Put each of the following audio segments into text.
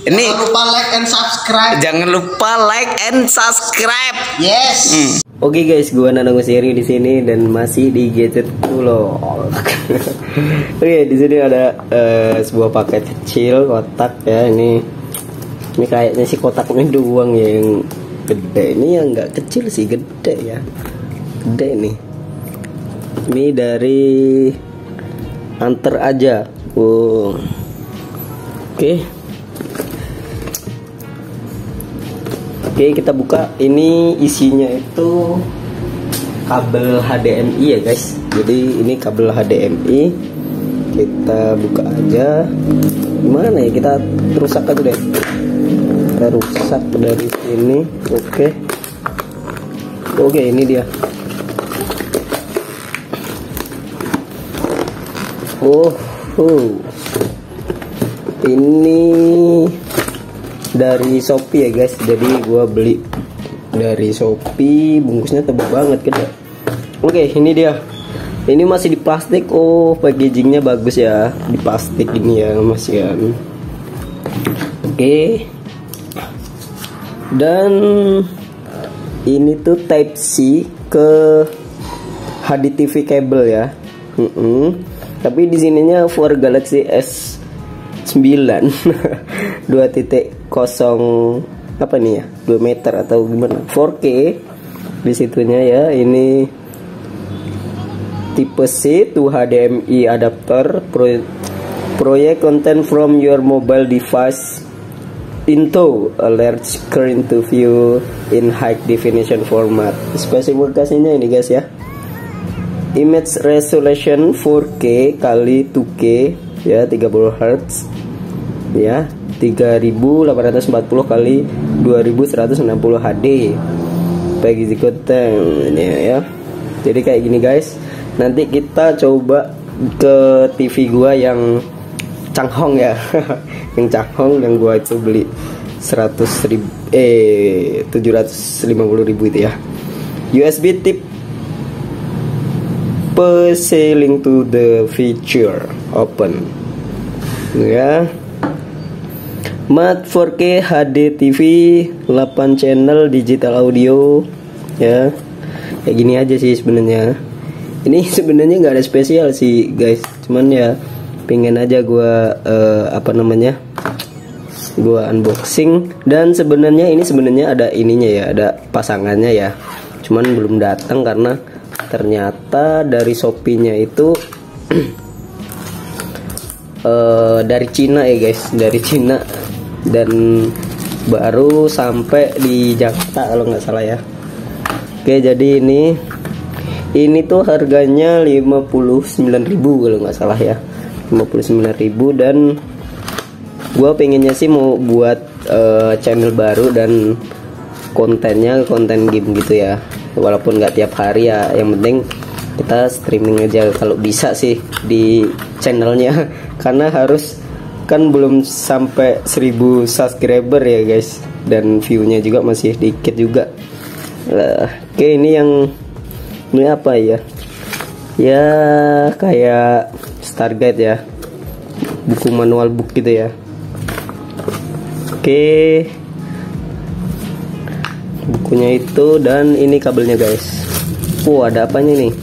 Ini jangan lupa like and subscribe. Jangan lupa like and subscribe. Yes. Oke guys, gua Nano Seri di sini dan masih di gadget dulu. Oke, di sini ada sebuah paket kecil kotak ya. Ini kayaknya sih kotaknya doang yang gede. Ini yang nggak kecil sih, gede ya. Gede nih. Ini dari Antar aja. Wow. Oke, kita buka. Ini isinya itu kabel HDMI ya guys. Jadi ini kabel HDMI. Kita buka aja. Gimana ya? Kita rusak aja deh. Kita rusak dari sini. Oke, ini dia. Ini dari Shopee ya guys. Jadi gua beli dari Shopee, bungkusnya tebal banget kan. Oke, ini dia. Ini masih di plastik. Oh, packagingnya bagus ya, di plastik ini ya Mas ya. Oke. Dan ini tuh Type C ke HDTV kabel ya. Tapi di sininya for Galaxy S9 2.0 apa nih ya, 2 meter atau gimana, 4K di situnya ya. Ini tipe C to HDMI adapter, project content from your mobile device into a large screen to view in high definition format. Spesifikasinya ini guys ya, image resolution 4K kali 2K ya, 30 Hz ya, 3840 kali 2160 HD packaging content ini ya. Jadi kayak gini guys. Nanti kita coba ke TV gua yang Changhong ya. Yang Changhong yang gua itu beli 750.000 itu ya. USB tip link to the feature open ya. Mat 4K HD TV 8 channel digital audio ya. Kayak gini aja sih sebenarnya. Ini sebenarnya nggak ada spesial sih guys, cuman ya pengen aja gua gua unboxing. Dan sebenarnya ini ada ininya ya, ada pasangannya ya, cuman belum datang karena ternyata dari Shopee-nya itu dari Cina ya guys, dari Cina, dan baru sampai di Jakarta kalau nggak salah ya. Oke, jadi ini tuh harganya 59.000 kalau nggak salah ya, 59.000. Dan gua pengennya sih mau buat channel baru dan kontennya konten game gitu ya, walaupun nggak tiap hari ya, yang penting kita streaming aja kalau bisa sih di channelnya. Karena harus kan belum sampai 1000 subscriber ya guys, dan viewnya juga masih dikit juga. Oke, ini apa ya, kayak Stargate ya, buku manual book gitu ya. Oke, bukunya itu, dan ini kabelnya guys. Ada apanya nih?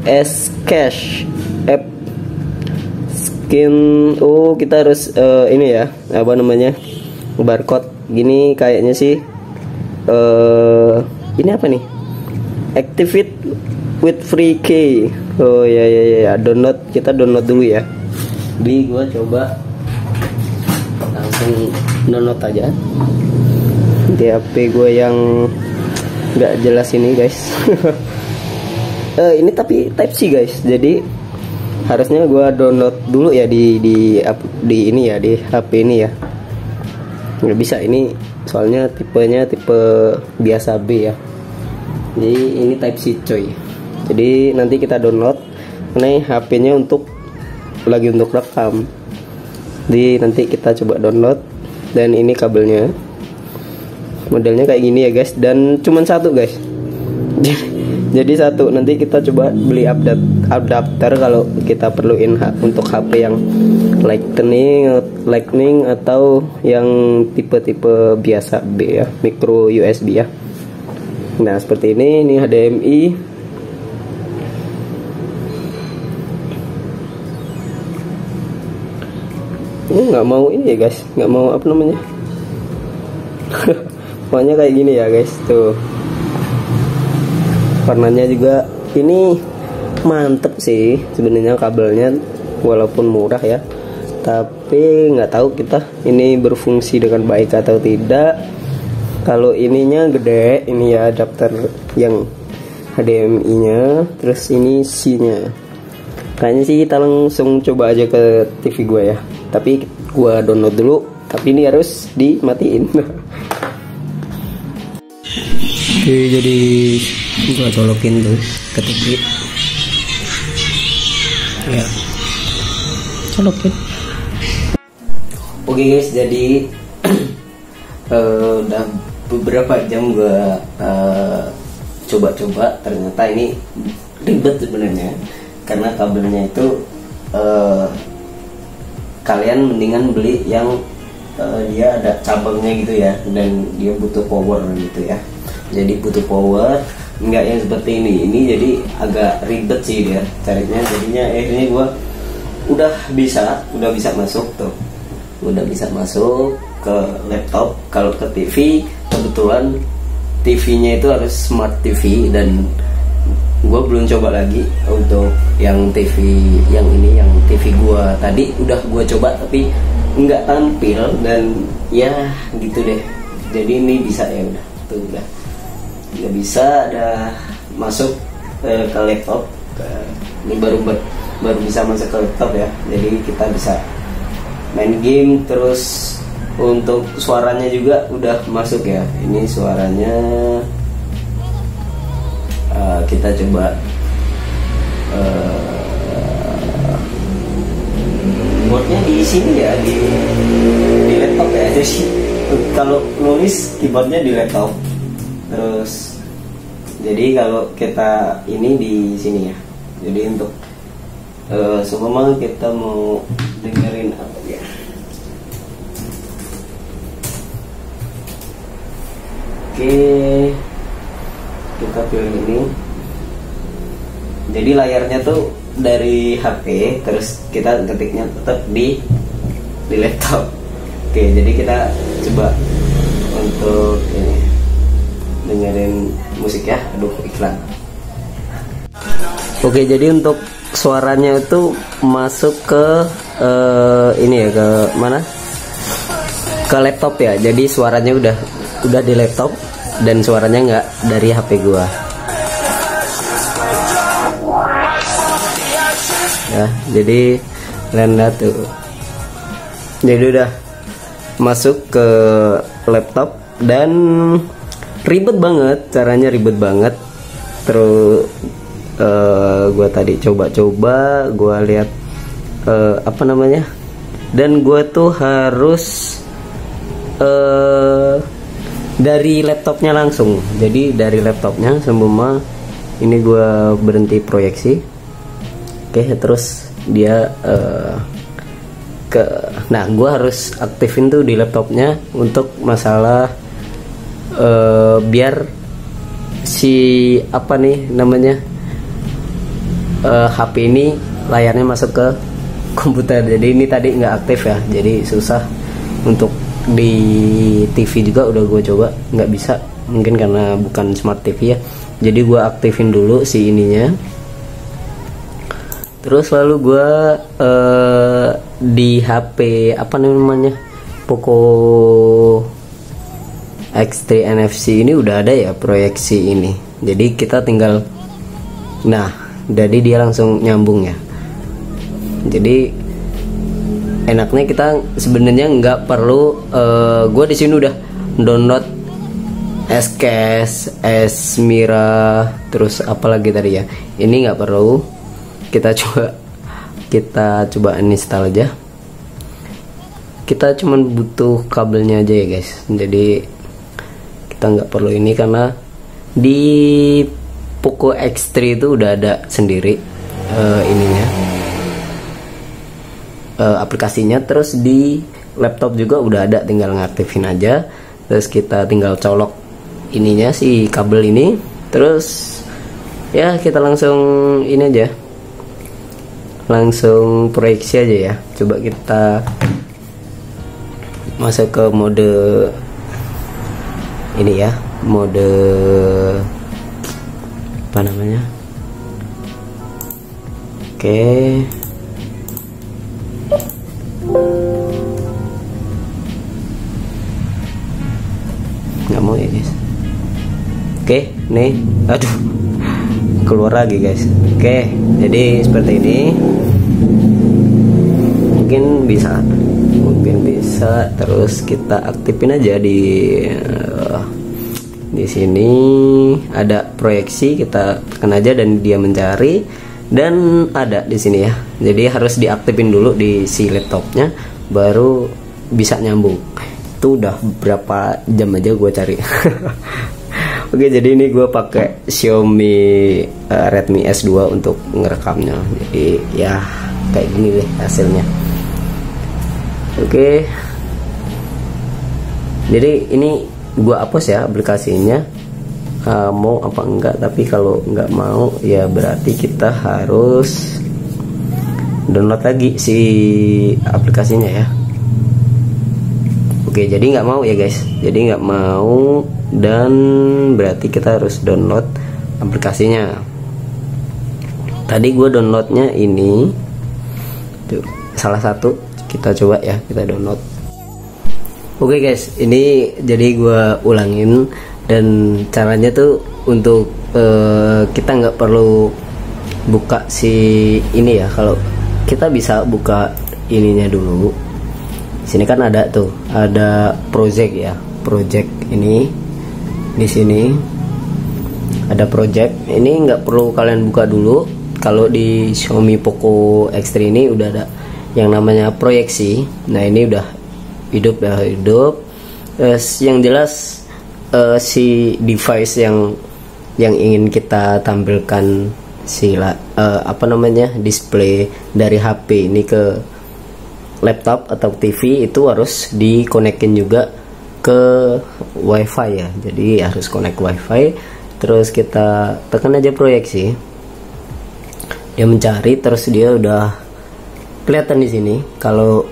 S-Cash app skin. Kita harus ini ya, apa namanya, barcode gini kayaknya sih. Ini apa nih? Activate with free key. Ya, kita download dulu ya. Jadi gua coba langsung download aja di HP gue yang nggak jelas ini guys. Ini tapi Type C guys, jadi harusnya gue download dulu ya di ini ya, di HP ini ya. Nggak bisa ini soalnya tipenya tipe biasa B ya. Jadi ini Type C coy. Jadi nanti kita download. Ini HP-nya untuk rekam. Jadi nanti kita coba download. Dan ini kabelnya, modelnya kayak gini ya guys, dan cuman satu guys. Jadi satu. Nanti kita coba beli adapter kalau kita perluin untuk HP yang Lightning atau yang tipe-tipe biasa B ya, micro USB ya. Nah seperti ini HDMI. Ini nggak mau ini ya guys, nggak mau apa namanya. Pokoknya kayak gini ya guys, tuh warnanya juga ini mantep sih sebenarnya kabelnya, walaupun murah ya, tapi nggak tahu kita ini berfungsi dengan baik atau tidak. Kalau ininya gede, ini ya adapter yang HDMI nya, terus ini C-nya. Kayaknya sih kita langsung coba aja ke TV gue ya, tapi gue download dulu, tapi ini harus dimatiin. Oke, jadi gue colokin tuh ke TV ya, colokin. Oke guys, jadi udah beberapa jam gue coba-coba, ternyata ini ribet sebenarnya, karena kabelnya itu kalian mendingan beli yang dia ada cabangnya gitu ya, dan dia butuh power gitu ya. Jadi butuh power, enggak yang seperti ini jadi agak ribet sih dia caranya. Jadinya akhirnya gua udah bisa masuk tuh, udah bisa masuk ke laptop. Kalau ke TV kebetulan TV-nya itu harus smart TV, dan gue belum coba lagi untuk yang TV yang ini, yang TV gue tadi udah gue coba tapi nggak tampil, dan ya gitu deh. Jadi ini bisa ya, udah tuh udah nggak bisa, ada masuk ke laptop. Ini baru bisa masuk ke laptop ya, jadi kita bisa main game. Terus untuk suaranya juga udah masuk ya, ini suaranya. Kita coba keyboardnya di sini ya, di laptop ya. Jadi kalau nulis keyboardnya di laptop. Terus jadi kalau kita ini di sini ya. Jadi untuk semua kita mau dengerin apa ya. Oke, kita pilih ini. Jadi layarnya tuh dari HP, terus kita ketiknya tetap di laptop. Oke, jadi kita coba untuk ini dengerin musik ya. Aduh, iklan. Oke, jadi untuk suaranya itu masuk ke ini ya, ke mana? Ke laptop ya. Jadi suaranya udah di laptop, dan suaranya nggak dari HP gua ya. Jadi kalian lihat tuh, jadi udah masuk ke laptop, dan ribet banget caranya, ribet banget. Terus gua tadi coba-coba, gua lihat apa namanya, dan gua tuh harus dari laptopnya langsung. Jadi dari laptopnya semua ini gue berhenti proyeksi. Oke, terus dia nah gue harus aktifin tuh di laptopnya untuk masalah biar si apa nih namanya HP ini layarnya masuk ke komputer. Jadi ini tadi nggak aktif ya, jadi susah. Untuk di TV juga udah gue coba, nggak bisa, mungkin karena bukan smart TV ya. Jadi gue aktifin dulu si ininya, terus lalu gue di HP apa namanya, Poco X3 NFC ini udah ada ya proyeksi ini. Jadi kita tinggal, nah jadi dia langsung nyambung ya. Jadi enaknya kita sebenarnya nggak perlu gue di sini udah download SCAS, Mira, terus apalagi tadi ya. Ini nggak perlu, kita coba uninstall aja. Kita cuman butuh kabelnya aja ya guys. Jadi kita nggak perlu ini, karena di Poco X3 itu udah ada sendiri ininya aplikasinya. Terus di laptop juga udah ada, tinggal ngaktifin aja. Terus kita tinggal colok ininya, si kabel ini. Terus ya kita langsung ini aja, langsung proyeksi aja ya. Coba kita masuk ke mode ini ya, mode apa namanya, oke. Nggak mau ya guys. Oke, nih, aduh, keluar lagi guys. Oke, jadi seperti ini. Mungkin bisa, terus kita aktifin aja di sini ada proyeksi, kita tekan aja dan dia mencari, dan ada di sini ya. Jadi harus diaktifin dulu di si laptopnya baru bisa nyambung. Itu udah berapa jam aja gue cari. Oke, jadi ini gue pakai Xiaomi Redmi S2 untuk ngerekamnya. Jadi ya kayak gini deh hasilnya. Oke, jadi ini gue hapus ya aplikasinya. Mau apa enggak? Tapi kalau nggak mau ya berarti kita harus download lagi si aplikasinya ya. Oke, jadi nggak mau ya guys. Jadi nggak mau, dan berarti kita harus download aplikasinya. Tadi gue downloadnya ini tuh, salah satu. Kita coba ya, kita download. Oke guys, ini jadi gue ulangin, dan caranya tuh untuk kita nggak perlu buka si ini ya. Kalau kita bisa buka ininya dulu. Sini kan ada tuh, ada project ya, project ini di sini ada project. Ini nggak perlu kalian buka dulu. Kalau di Xiaomi Poco X3 ini udah ada yang namanya proyeksi. Nah ini udah hidup. Yang jelas si device yang ingin kita tampilkan si apa namanya, display dari HP ini ke laptop atau TV itu harus dikonekin juga ke WiFi ya. Jadi harus connect WiFi. Terus kita tekan aja proyeksi, dia mencari, terus dia udah kelihatan di sini kalau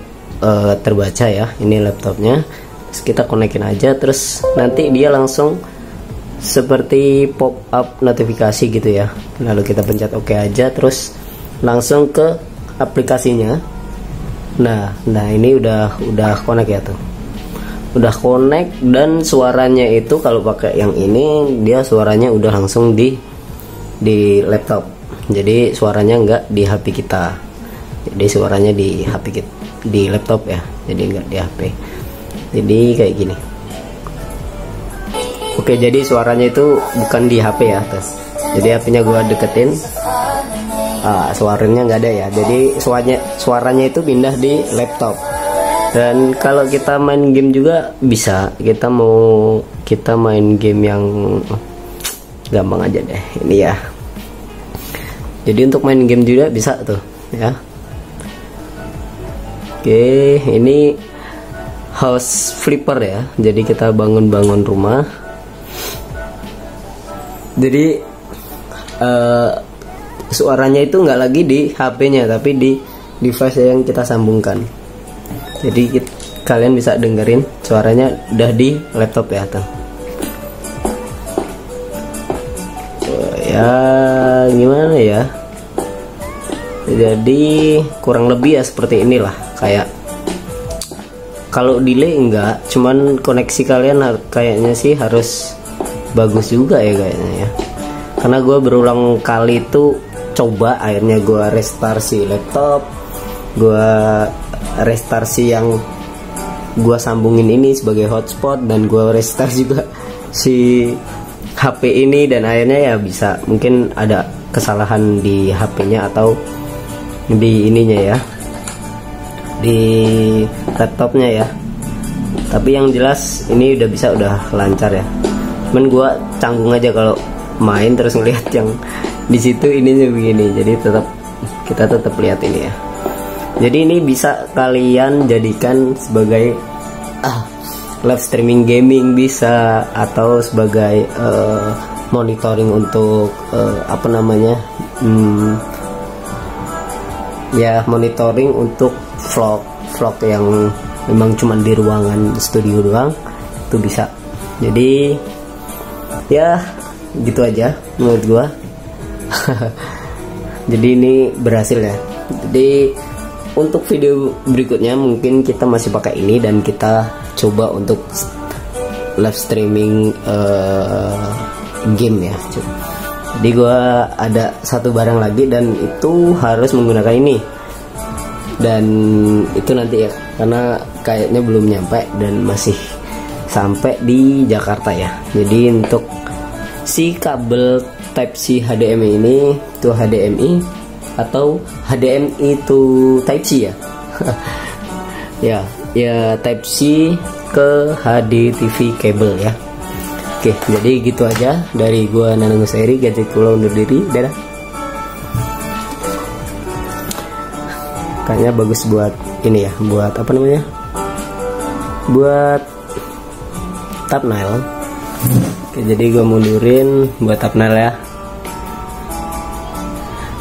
terbaca ya, ini laptopnya. Terus kita konekin aja, terus nanti dia langsung seperti pop up notifikasi gitu ya. Lalu kita pencet oke aja, terus langsung ke aplikasinya. Nah ini udah connect ya tuh, udah connect, dan suaranya itu kalau pakai yang ini dia suaranya udah langsung di laptop. Jadi suaranya nggak di HP kita, jadi suaranya di HP kita, di laptop ya, jadi nggak di HP. Jadi kayak gini. Oke, jadi suaranya itu bukan di HP ya, terus jadi HP-nya gua deketin, suaranya nggak ada ya. Jadi suaranya itu pindah di laptop. Dan kalau kita main game juga bisa. Kita main game yang gampang aja deh ini ya. Jadi untuk main game juga bisa tuh ya. Oke, ini house flipper ya. Jadi kita bangun rumah. Jadi suaranya itu nggak lagi di HP-nya, tapi di device yang kita sambungkan. Jadi kalian bisa dengerin suaranya udah di laptop ya tuh. Ya gimana ya, jadi kurang lebih ya seperti inilah. Kayak kalau delay enggak, cuman koneksi kalian kayaknya sih harus bagus juga ya kayaknya ya. Karena gue berulang kali itu coba, akhirnya gue restart si laptop, gue restart si yang gue sambungin ini sebagai hotspot, dan gue restart juga si HP ini, dan akhirnya ya bisa, mungkin ada kesalahan di HP-nya atau di ininya ya, di laptopnya ya. Tapi yang jelas ini udah bisa, udah lancar ya. Cuman gue canggung aja kalau main terus ngeliat yang di situ ininya begini, jadi tetap kita tetap lihat ini ya. Jadi ini bisa kalian jadikan sebagai live streaming gaming bisa, atau sebagai monitoring untuk apa namanya, ya monitoring untuk vlog yang memang cuma di ruangan studio doang, itu bisa. Jadi ya gitu aja menurut gua. Jadi ini berhasil ya. Jadi untuk video berikutnya mungkin kita masih pakai ini, dan kita coba untuk live streaming game ya. Jadi gua ada satu barang lagi, dan itu harus menggunakan ini, dan itu nanti ya, karena kayaknya belum nyampe dan masih sampai di Jakarta ya. Jadi untuk si kabel Type C HDMI ini, itu HDMI atau HDMI to Type C ya. ya Type C ke HD TV kabel ya. Oke, jadi gitu aja dari gua Nanang Husairi, Gadget Kula undur diri. Dadah. Kayaknya bagus buat ini ya, buat apa namanya, buat thumbnail. Oke, jadi gue mundurin buat thumbnail ya.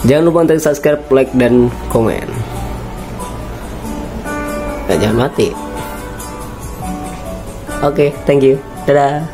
Jangan lupa untuk subscribe, like, dan komen. Nah, jangan mati. Oke, thank you. Dadah.